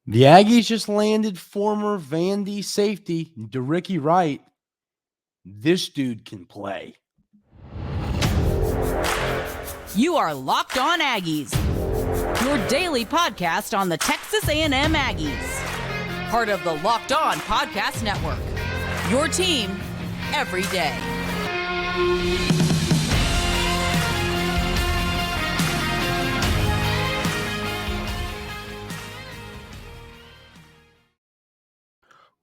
The Aggies just landed former Vandy safety De'Rickey Wright. This dude can play. You are Locked On Aggies, your daily podcast on the Texas A&M Aggies. Part of the Locked On Podcast Network, your team every day.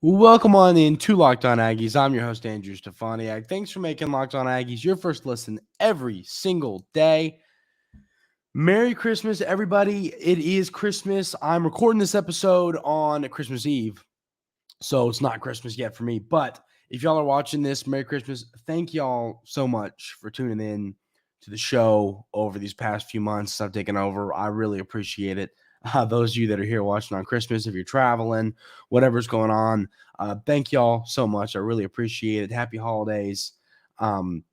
Welcome on in to Locked On Aggies. I'm your host, Andrew Stefaniak. Thanks for making Locked On Aggies your first listen every single day. Merry Christmas, everybody. It is Christmas. I'm recording this episode on Christmas Eve, so it's not Christmas yet for me. But if y'all are watching this, Merry Christmas. Thank y'all so much for tuning in to the show over these past few months I've taken over. I really appreciate it. Those of you that are here watching on Christmas, if you're traveling, whatever's going on, thank y'all so much. I really appreciate it. Happy holidays. It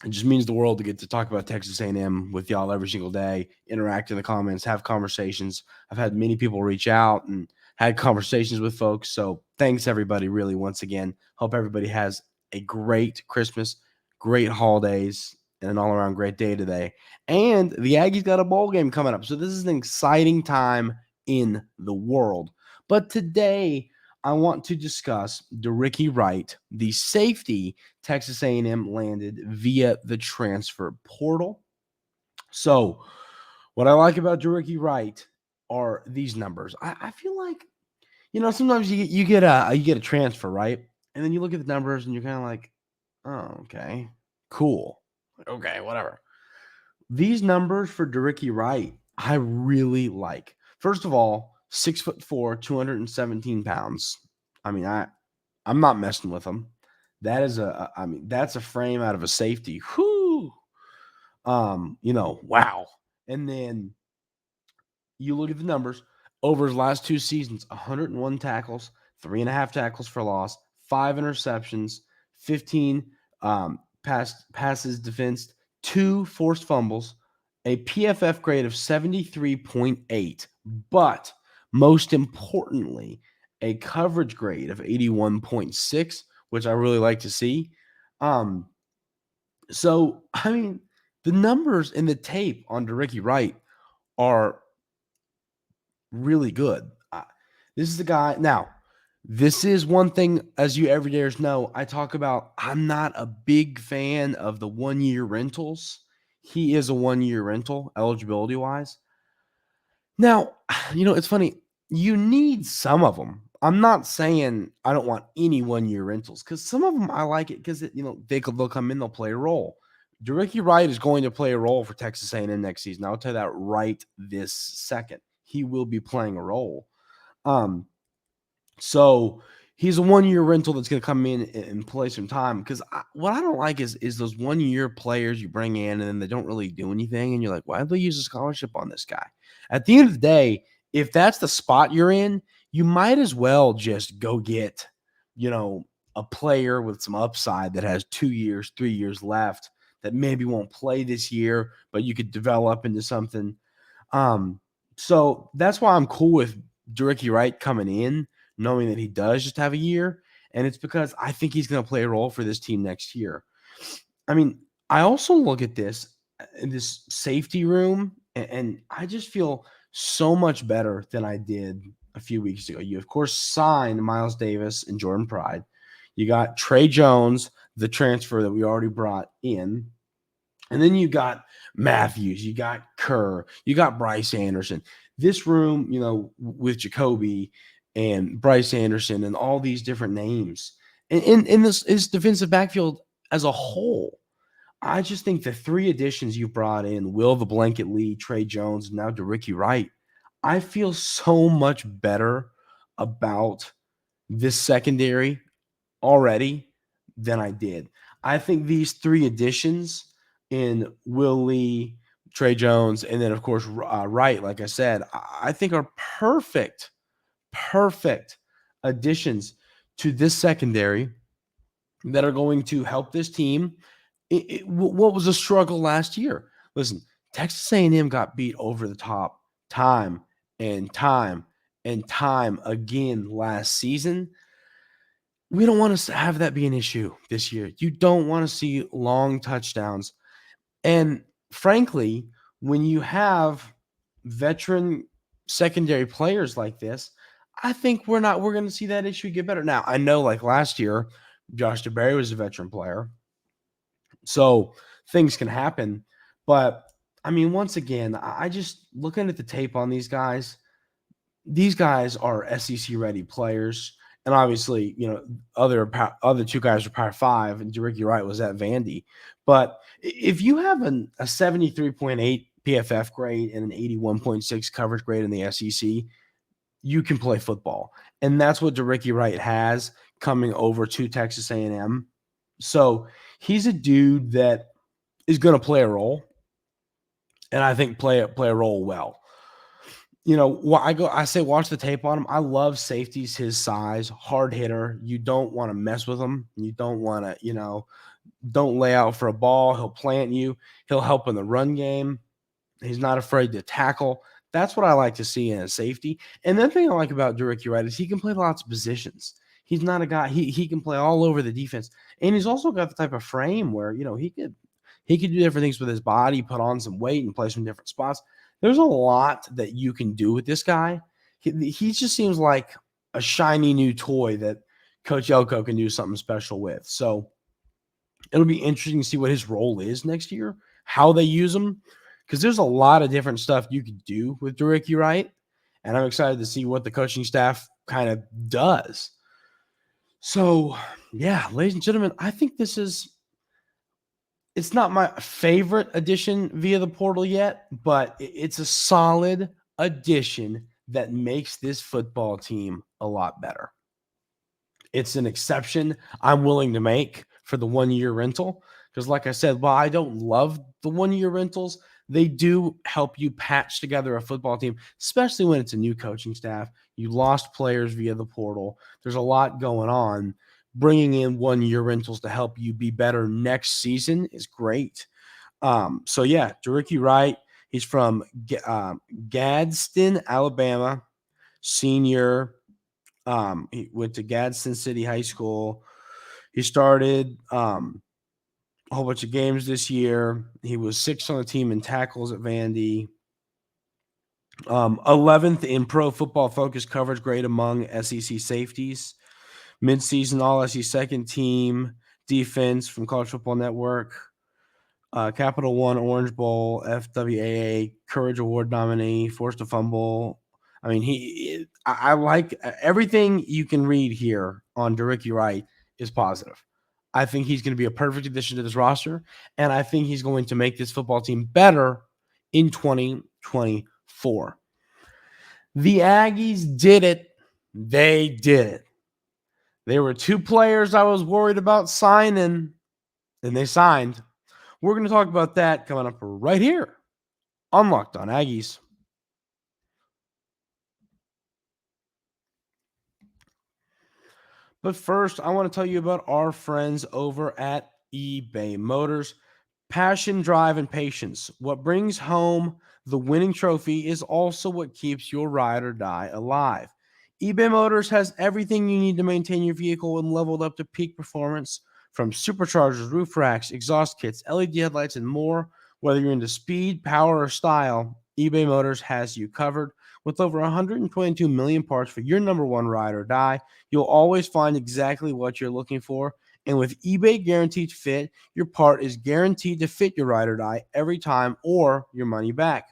just means the world to get to talk about Texas A&M with y'all every single day, interact in the comments, have conversations. I've had many people reach out and had conversations with folks. So thanks, everybody, really, once again. Hope everybody has a great Christmas, great holidays, and an all-around great day today. And the Aggies got a bowl game coming up. So this is an exciting time in the world. But today, I want to discuss De'Rickey Wright, the safety Texas A&M landed via the transfer portal. So what I like about De'Rickey Wright are these numbers. I feel like, sometimes you get a transfer, right? And then you look at the numbers and you're kind of like, oh, okay, cool. Okay, whatever. These numbers for De'Rickey Wright, I really like. First of all, 6'4", 217 pounds. I mean, I'm not messing with him. That is that's a frame out of a safety. Whoo. Wow. And then you look at the numbers over his last two seasons: 101 tackles, 3.5 tackles for loss, 5 interceptions, 15 passes defensed, 2 forced fumbles, a PFF grade of 73.8, but most importantly, a coverage grade of 81.6, which I really like to see. So, I mean, the numbers in the tape on De'Rickey Wright are really good. This is the guy. Now, this is one thing, as you everydayers know, I talk about. I'm not a big fan of the 1-year rentals. He is a 1-year rental eligibility-wise. Now, it's funny. You need some of them. I'm not saying I don't want any 1-year rentals, because some of them I like it because they'll come in, they'll play a role. De'Rickey Wright is going to play a role for Texas A&M next season. I'll tell you that right this second. He will be playing a role. So he's a 1-year rental that's going to come in and play some time. Because what I don't like is those 1-year players you bring in and then they don't really do anything, and you're like, why did they use a scholarship on this guy? At the end of the day, if that's the spot you're in, you might as well just go get, a player with some upside that has 2 years, 3 years left that maybe won't play this year, but you could develop into something. So that's why I'm cool with De'Rickey Wright coming in, knowing that he does just have a year. And it's because I think he's going to play a role for this team next year. I mean, I also look at this in this safety room, and I just feel so much better than I did a few weeks ago. You, of course, signed Miles Davis and Jordan Pride. You got Trey Jones, the transfer that we already brought in. And then you got Matthews, you got Kerr, you got Bryce Anderson. This room, with Jacoby and Bryce Anderson and all these different names. In this defensive backfield as a whole, I just think the 3 additions you brought in, Will the Blanket Lee, Trey Jones, and now De'Rickey Wright, I feel so much better about this secondary already than I did. I think these 3 additions in Will Lee, Trey Jones, and then, of course, Wright, like I said, I think are perfect additions to this secondary that are going to help this team. What was a struggle last year? Listen, Texas A&M got beat over the top time and time and time again last season. We don't want to have that be an issue this year. You don't want to see long touchdowns. And frankly, when you have veteran secondary players like this, I think we're going to see that issue get better. Now, I know like last year, Josh DeBerry was a veteran player. So things can happen. But I mean, once again, I just looking at the tape on these guys are SEC ready players. And obviously, other two guys are Power 5, and De'Rickey Wright was at Vandy. But if you have a 73.8 PFF grade and an 81.6 coverage grade in the SEC, you can play football. And that's what De'Rickey Wright has coming over to Texas A&M. So he's a dude that is going to play a role, and I think play a role well. I say watch the tape on him. I love safeties his size, hard hitter. You don't want to mess with him. You don't want to, don't lay out for a ball. He'll plant you. He'll help in the run game. He's not afraid to tackle. That's what I like to see in a safety. And the thing I like about De'Rickey Wright is he can play lots of positions. He's not a guy. He can play all over the defense, and he's also got the type of frame where he could do different things with his body, put on some weight, and play some different spots. There's a lot that you can do with this guy. He just seems like a shiny new toy that Coach Elko can do something special with. So it'll be interesting to see what his role is next year, how they use him, because there's a lot of different stuff you could do with De'Rickey Wright, and I'm excited to see what the coaching staff kind of does. So, yeah, ladies and gentlemen, I think it's not my favorite addition via the portal yet, but it's a solid addition that makes this football team a lot better. It's an exception I'm willing to make for the 1-year rental because, like I said, while I don't love the 1-year rentals, they do help you patch together a football team, especially when it's a new coaching staff. You lost players via the portal. There's a lot going on. Bringing in 1-year rentals to help you be better next season is great. So, yeah, De'Rickey Wright, he's from Gadsden, Alabama, senior. He went to Gadsden City High School. He started a whole bunch of games this year. He was 6th on the team in tackles at Vandy. 11th in Pro Football Focus coverage grade among SEC safeties. Midseason All-SEC second team defense from College Football Network. Capital One Orange Bowl, FWAA Courage Award nominee, forced a fumble. I mean, I like everything you can read here on De'Rickey Wright is positive. I think he's going to be a perfect addition to this roster, and I think he's going to make this football team better in 2024. The Aggies did it. They did it. There were 2 players I was worried about signing, and they signed. We're going to talk about that coming up right here on Locked On Aggies. But first, I want to tell you about our friends over at eBay Motors. Passion, drive, and patience. What brings home the winning trophy is also what keeps your ride or die alive. eBay Motors has everything you need to maintain your vehicle and leveled up to peak performance, from superchargers, roof racks, exhaust kits, LED headlights, and more. Whether you're into speed, power, or style, eBay Motors has you covered. With over 122 million parts for your number one ride or die, you'll always find exactly what you're looking for. And with eBay Guaranteed Fit, your part is guaranteed to fit your ride or die every time or your money back.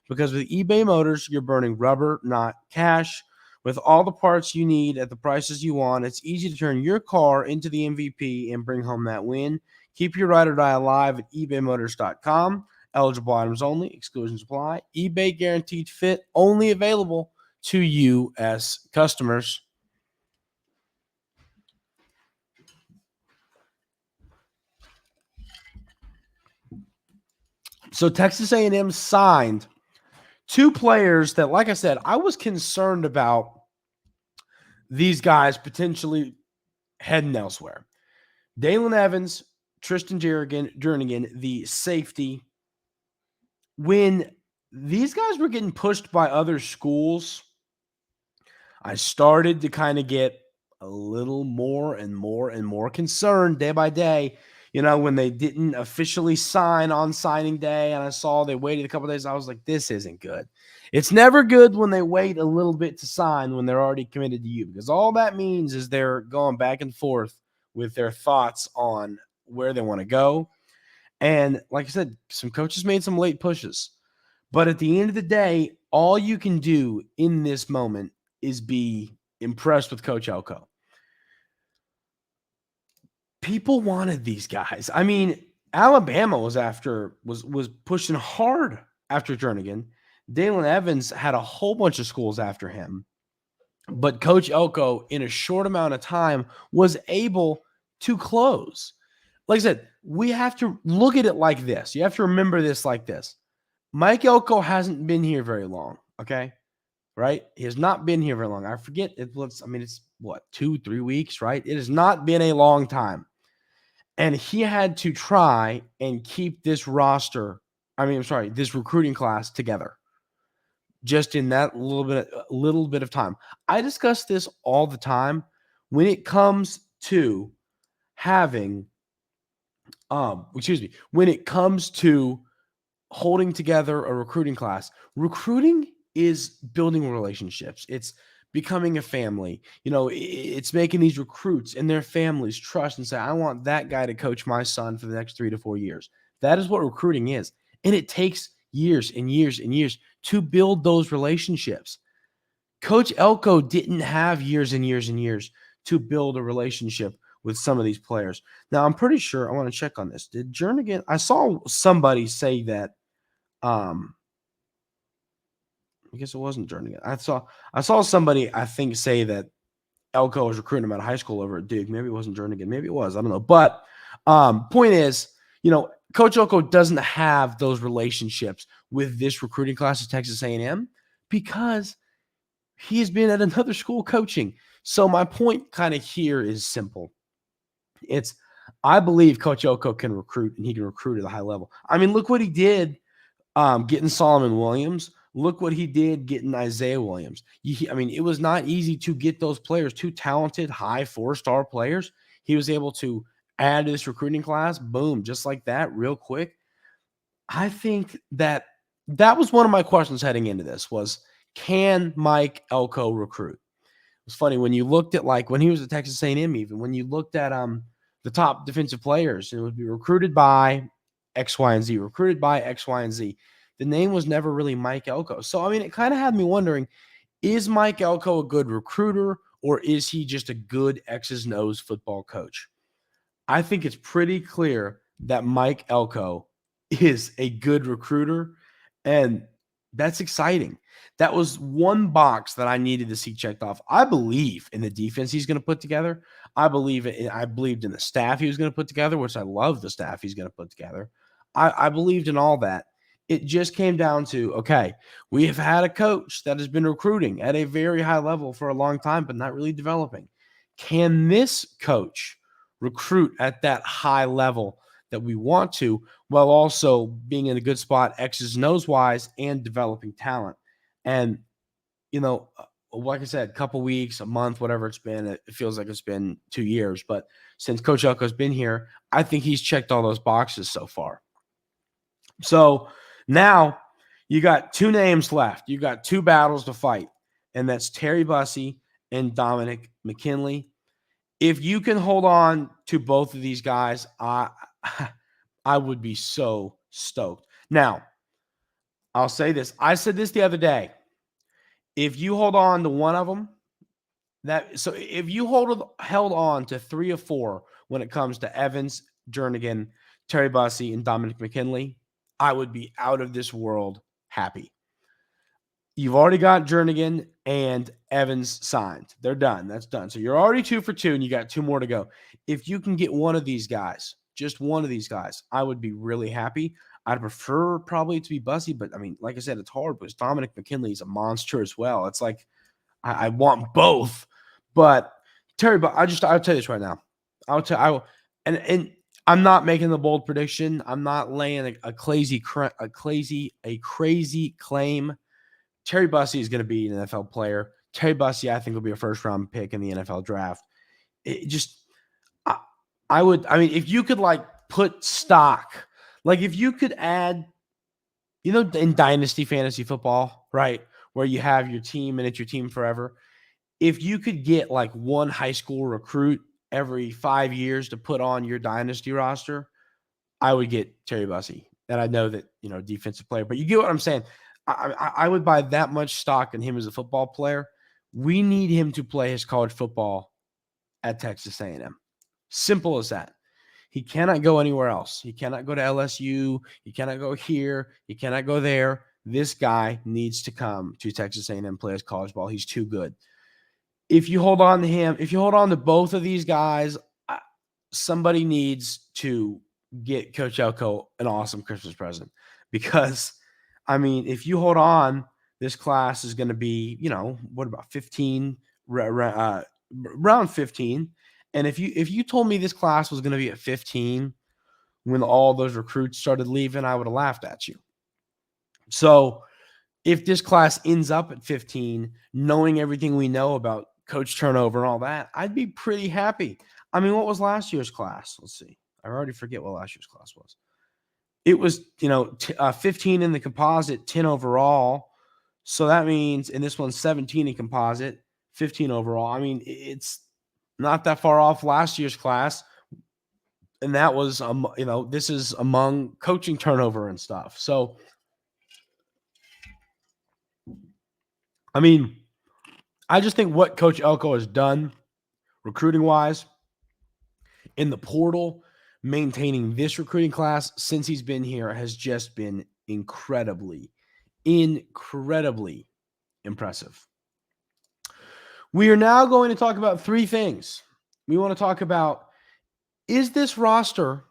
Because with eBay Motors, you're burning rubber, not cash. With all the parts you need at the prices you want, it's easy to turn your car into the MVP and bring home that win. Keep your ride or die alive at ebaymotors.com. Eligible items only. Exclusions apply. eBay Guaranteed Fit only available to U.S. customers. So Texas A&M signed 2 players that, like I said, I was concerned about these guys potentially heading elsewhere. Dealyn Evans, Tristan Jernigan, the safety. When these guys were getting pushed by other schools, I started to kind of get a little more and more concerned day by day. When they didn't officially sign on signing day and I saw they waited a couple of days, I was like, this isn't good. It's never good when they wait a little bit to sign when they're already committed to you, because all that means is they're going back and forth with their thoughts on where they want to go. And like I said, some coaches made some late pushes. But at the end of the day, all you can do in this moment is be impressed with Coach Elko. People wanted these guys. I mean, Alabama was pushing hard after Jernigan. Dalen Evans had a whole bunch of schools after him. But Coach Elko, in a short amount of time, was able to close. Like I said, we have to look at it like this. You have to remember this like this. Mike Elko hasn't been here very long, okay? Right? He has not been here very long. I forget. It's what, 2-3 weeks, right? It has not been a long time. And he had to try and keep this this recruiting class together just in that little bit of time. I discuss this all the time when it comes to having, when it comes to holding together a recruiting class. Recruiting is building relationships. It's becoming a family. It's making these recruits and their families trust and say, I want that guy to coach my son for the next 3 to 4 years. That is what recruiting is. And it takes years and years and years to build those relationships. Coach Elko didn't have years and years and years to build a relationship with some of these players. Now, I'm pretty sure, I want to check on this. Did Jernigan, I saw somebody say that, I guess it wasn't Jernigan. I saw somebody, I think, say that Elko was recruiting him out of high school over at Duke. Maybe it wasn't Jernigan. Maybe it was. I don't know. But point is, Coach Elko doesn't have those relationships with this recruiting class at Texas A&M because he's been at another school coaching. So my point kind of here is simple. I believe Coach Elko can recruit, and he can recruit at a high level. I mean, look what he did getting Solomon Williams. Look what he did getting Isaiah Williams. It was not easy to get those players, 2 talented, high 4-star players. He was able to add to this recruiting class, boom, just like that, real quick. I think that was one of my questions heading into this was, can Mike Elko recruit? It was funny when you looked at, like, when he was at Texas A&M, even when you looked at the top defensive players, it would be recruited by X, Y, and Z, recruited by X, Y, and Z. The name was never really Mike Elko. So, it kind of had me wondering, is Mike Elko a good recruiter, or is he just a good X's and O's football coach? I think it's pretty clear that Mike Elko is a good recruiter, and that's exciting. That was one box that I needed to see checked off. I believe in the defense he's going to put together. I believed in the staff he was going to put together, which I love the staff he's going to put together. I believed in all that. It just came down to, okay, we have had a coach that has been recruiting at a very high level for a long time, but not really developing. Can this coach recruit at that high level that we want to, while also being in a good spot, X's and O's wise, and developing talent? And, like I said, a couple weeks, a month, whatever it's been, it feels like it's been 2 years. But since Coach Elko's been here, I think he's checked all those boxes so far. So now you got 2 names left. You got 2 battles to fight, and that's Terry Bussey and Dominic McKinley. If you can hold on to both of these guys, I would be so stoked. Now, I'll say this. I said this the other day. If you hold on to one of them, if you held on to 3 or 4 when it comes to Evans, Jernigan, Terry Bussey, and Dominic McKinley, I would be out of this world happy. You've already got Jernigan and Evans signed. They're done. That's done. So you're already 2 for 2, and you got 2 more to go. If you can get one of these guys, just one of these guys, I would be really happy. I'd prefer probably to be Bussey, but like I said, it's hard because Dominic McKinley is a monster as well. It's like I want both, but Terry, I'll tell you this right now. And I'm not making the bold prediction. I'm not laying a crazy claim. Terry Bussey is going to be an NFL player. Terry Bussey, I think, will be a first-round pick in the NFL draft. It just, I mean, if you could, like, put stock, like, if you could add, in Dynasty Fantasy Football, right, where you have your team and it's your team forever, if you could get, like, one high school recruit every 5 years to put on your Dynasty roster, I would get Terry Bussey. And I know that, defensive player, but you get what I'm saying. I would buy that much stock in him as a football player. We need him to play his college football at Texas A&M. Simple as that. He cannot go anywhere else. He cannot go to LSU. He cannot go here. He cannot go there. This guy needs to come to Texas A&M, play his college ball. He's too good. If you hold on to him, if you hold on to both of these guys, somebody needs to get Coach Elko an awesome Christmas present. Because, I mean, if you hold on, this class is going to be, what about 15, around 15. And if you told me this class was going to be at 15 when all those recruits started leaving, I would have laughed at you. So if this class ends up at 15, knowing everything we know about coach turnover and all that, I'd be pretty happy. I mean, what was last year's class? Let's see. I already forget what last year's class was. It was, 15 in the composite, 10 overall. So that means, and this one's 17 in composite, 15 overall. I mean, it's not that far off last year's class. And that was, this is among coaching turnover and stuff. So, I mean, I just think what Coach Elko has done recruiting-wise in the portal, maintaining this recruiting class since he's been here has just been incredibly impressive. We are now going to talk about three things. We want to talk about, is this roster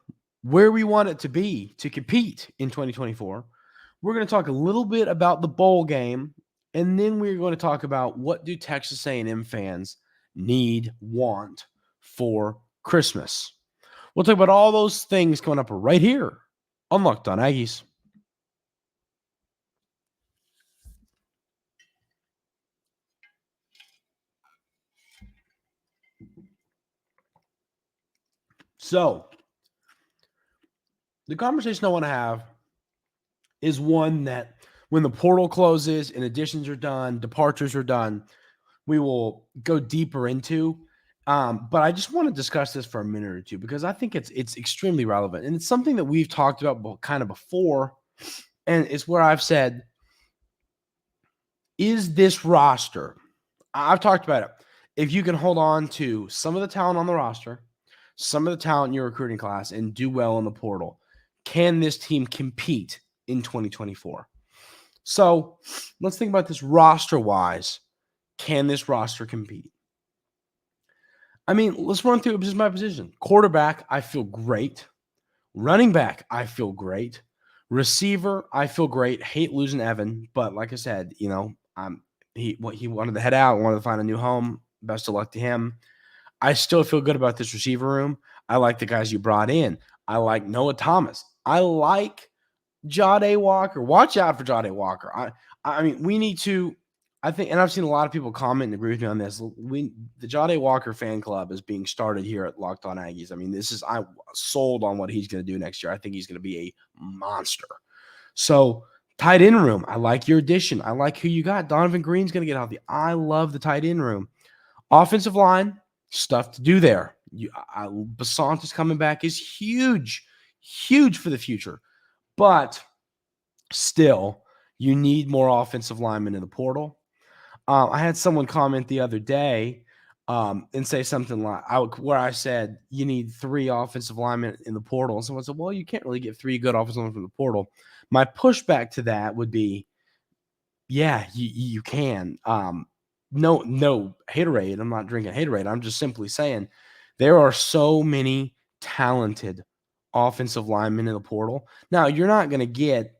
where we want it to be to compete in 2024? We're going to talk a little bit about the bowl game, and then we're going to talk about what do Texas A&M fans want for Christmas. We'll talk about all those things coming up right here on Locked On Aggies. So, the conversation I want to have is one that when the portal closes and additions are done, departures are done, we will go deeper into. But I just want to discuss this for a minute or two because I think it's extremely relevant. And it's something that we've talked about kind of before. And it's where I've said, is this roster, I've talked about it, if you can hold on to some of the talent on the roster, some of the talent in your recruiting class, and do well in the portal, can this team compete in 2024? So let's think about this roster-wise. Can this roster compete? I mean, let's run through just my position. Quarterback, I feel great. Running back, I feel great. Receiver, I feel great. Hate losing Evan, but like I said, he wanted to head out, wanted to find a new home. Best of luck to him. I still feel good about this receiver room. I like the guys you brought in. I like Noah Thomas. I like Jahdae Walker. Watch out for Jahdae Walker. I mean, we need to. I think, and I've seen a lot of people comment and agree with me on this. The Jahdae Walker fan club is being started here at Locked On Aggies. I mean, I'm sold on what he's going to do next year. I think he's going to be a monster. So, tight end room, I like your addition. I like who you got. Donovan Green's going to get healthy. I love the tight end room. Offensive line, stuff to do there. Basant is coming back is huge for the future. But still, you need more offensive linemen in the portal. I had someone comment the other day and say something like where I said you need 3 offensive linemen in the portal. And someone said, well, you can't really get 3 good offensive linemen from the portal. My pushback to that would be, yeah, you can. No haterade. I'm not drinking haterade. I'm just simply saying there are so many talented offensive linemen in the portal. Now, you're not going to get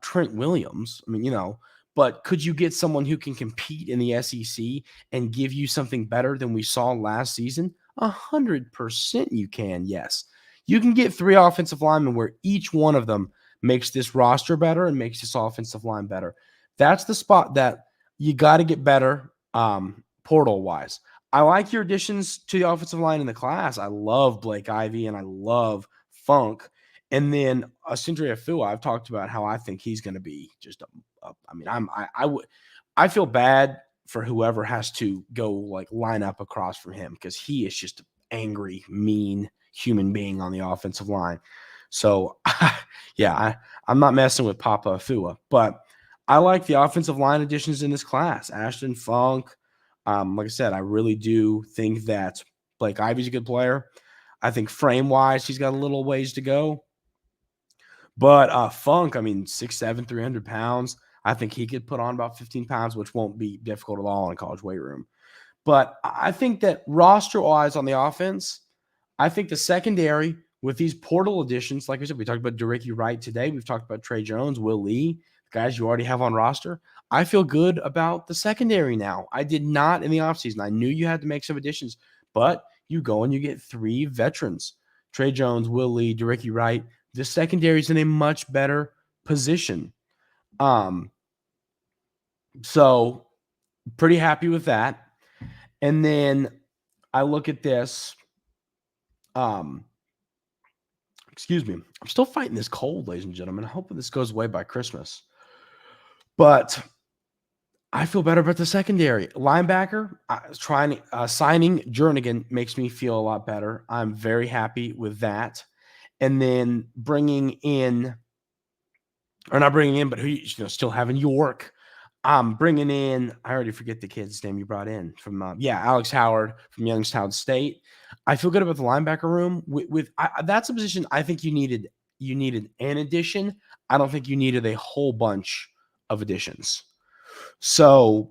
Trent Williams. I mean, but could you get someone who can compete in the SEC and give you something better than we saw last season? 100% you can, yes. You can get 3 offensive linemen where each one of them makes this roster better and makes this offensive line better. That's the spot that you got to get better portal-wise. I like your additions to the offensive line in the class. I love Blake Ivy and I love Funk. And then Sindri Afua, I've talked about how I think he's going to be just I feel bad for whoever has to go like line up across from him because he is just an angry, mean human being on the offensive line. So, yeah, I'm not messing with Papa Afua, but I like the offensive line additions in this class. Ashton Funk. Like I said, I really do think that Blake Ivy's a good player. I think frame-wise, he's got a little ways to go. But Funk, 6'7", 300 pounds. I think he could put on about 15 pounds, which won't be difficult at all in a college weight room. But I think that roster-wise on the offense, I think the secondary with these portal additions, like I said, we talked about De'Rickey Wright today. We've talked about Trey Jones, Will Lee, guys you already have on roster. I feel good about the secondary now. I did not in the offseason. I knew you had to make some additions, but you go and you get 3 veterans, Trey Jones, Will Lee, De'Rickey Wright. The secondary is in a much better position. So pretty happy with that. And then I look at this. Excuse me. I'm still fighting this cold, ladies and gentlemen. I hope this goes away by Christmas. But I feel better about the secondary. Linebacker, signing Jernigan makes me feel a lot better. I'm very happy with that. And then bringing in, or not bringing in, but still having York. Bringing in, I already forget the kid's name you brought in from, Alex Howard from Youngstown State. I feel good about the linebacker room. That's a position I think you needed an addition. I don't think you needed a whole bunch of additions. So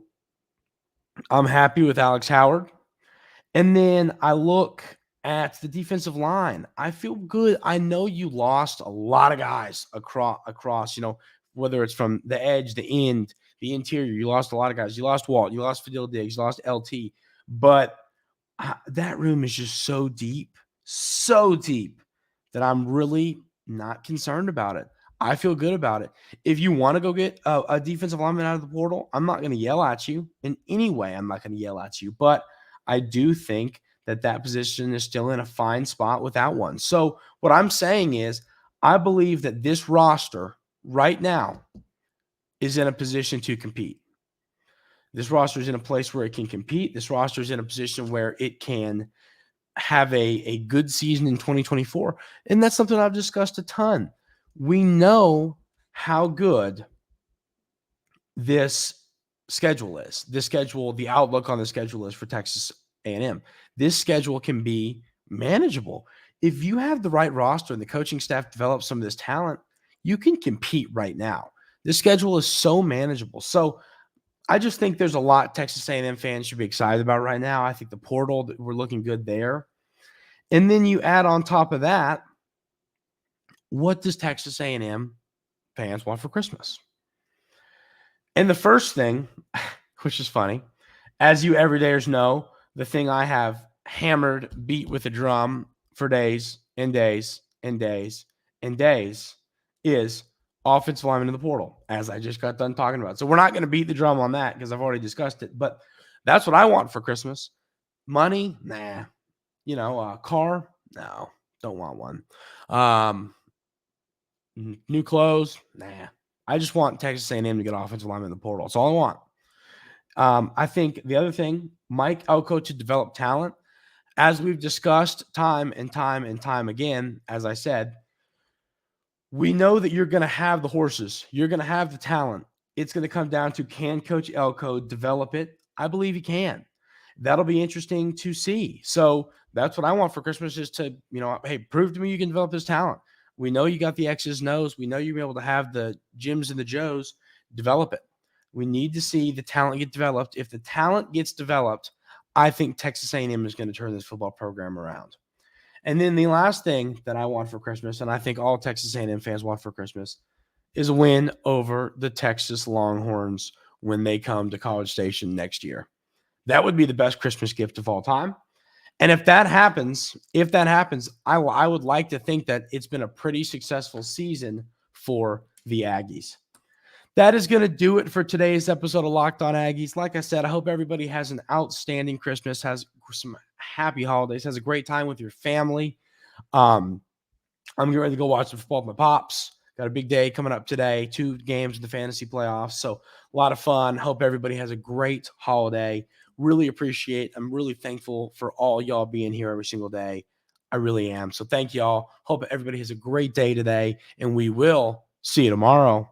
I'm happy with Alex Howard. And then I look at the defensive line. I feel good. I know you lost a lot of guys across, whether it's from the edge, the end, the interior. You lost a lot of guys. You lost Walt. You lost Fadil Diggs. You lost LT. But that room is just so deep that I'm really not concerned about it. I feel good about it. If you want to go get a defensive lineman out of the portal, I'm not going to yell at you in any way. I'm not going to yell at you. But I do think that position is still in a fine spot without one. So what I'm saying is I believe that this roster right now is in a position to compete. This roster is in a place where it can compete. This roster is in a position where it can have a good season in 2024. And that's something I've discussed a ton. We know how good this schedule is. The outlook on the schedule is for Texas A&M. This schedule can be manageable. If you have the right roster and the coaching staff develops some of this talent, you can compete right now. This schedule is so manageable. So I just think there's a lot Texas A&M fans should be excited about right now. I think the portal, we're looking good there. And then you add on top of that, what does Texas A&M fans want for Christmas? And the first thing, which is funny, as you everydayers know, the thing I have hammered, beat with a drum for days and days and days and days is offensive lineman in the portal, as I just got done talking about. So we're not going to beat the drum on that because I've already discussed it. But that's what I want for Christmas. Money? Nah. Car? No, don't want one. New clothes? Nah. I just want Texas A&M to get offensive lineman in the portal. That's all I want. I think the other thing, Mike Elko to develop talent. As we've discussed time and time and time again, as I said, we know that you're going to have the horses. You're going to have the talent. It's going to come down to, can Coach Elko develop it? I believe he can. That'll be interesting to see. So that's what I want for Christmas is to, hey, prove to me you can develop this talent. We know you got the X's and O's. We know you'll be able to have the Jims and the Joes. Develop it. We need to see the talent get developed. If the talent gets developed, I think Texas A&M is going to turn this football program around. And then the last thing that I want for Christmas, and I think all Texas A&M fans want for Christmas, is a win over the Texas Longhorns when they come to College Station next year. That would be the best Christmas gift of all time. And if that happens, I would like to think that it's been a pretty successful season for the Aggies. That is going to do it for today's episode of Locked On Aggies. Like I said, I hope everybody has an outstanding Christmas, has some happy holidays, has a great time with your family. I'm getting ready to go watch some football with my pops. Got a big day coming up today, 2 games in the fantasy playoffs. So a lot of fun. Hope everybody has a great holiday. Really appreciate. I'm really thankful for all y'all being here every single day. I really am. So thank y'all. Hope everybody has a great day today, and we will see you tomorrow.